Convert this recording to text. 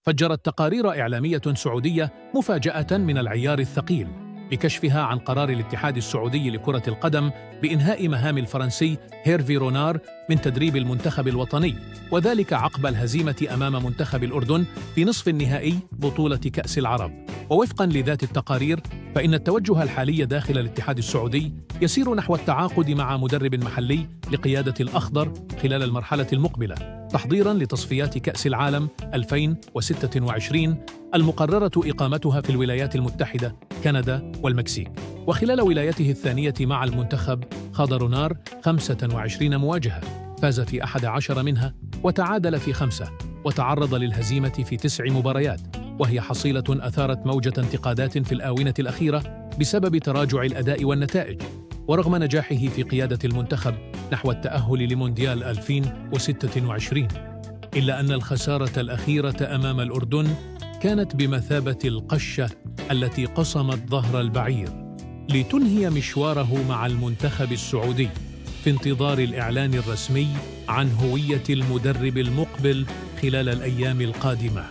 فجرت تقارير إعلامية سعودية مفاجأة من العيار الثقيل بكشفها عن قرار الاتحاد السعودي لكرة القدم بإنهاء مهام الفرنسي هيرفي رونار من تدريب المنتخب الوطني، وذلك عقب الهزيمة أمام منتخب الأردن في نصف النهائي بطولة كأس العرب. ووفقاً لذات التقارير، فإن التوجه الحالي داخل الاتحاد السعودي يسير نحو التعاقد مع مدرب محلي لقيادة الأخضر خلال المرحلة المقبلة، تحضيراً لتصفيات كأس العالم 2026 المقررة إقامتها في الولايات المتحدة، كندا والمكسيك. وخلال ولايته الثانية مع المنتخب خاض رونار 25 مواجهة، فاز في 11 منها وتعادل في 5، وتعرض للهزيمة في 9 مباريات، وهي حصيلة أثارت موجة انتقادات في الآونة الأخيرة بسبب تراجع الأداء والنتائج. ورغم نجاحه في قيادة المنتخب نحو التأهل لمونديال 2026، إلا أن الخسارة الأخيرة أمام الأردن كانت بمثابة القشة التي قصمت ظهر البعير لتنهي مشواره مع المنتخب السعودي في انتظار الإعلان الرسمي عن هوية المدرب المقبل خلال الأيام القادمة.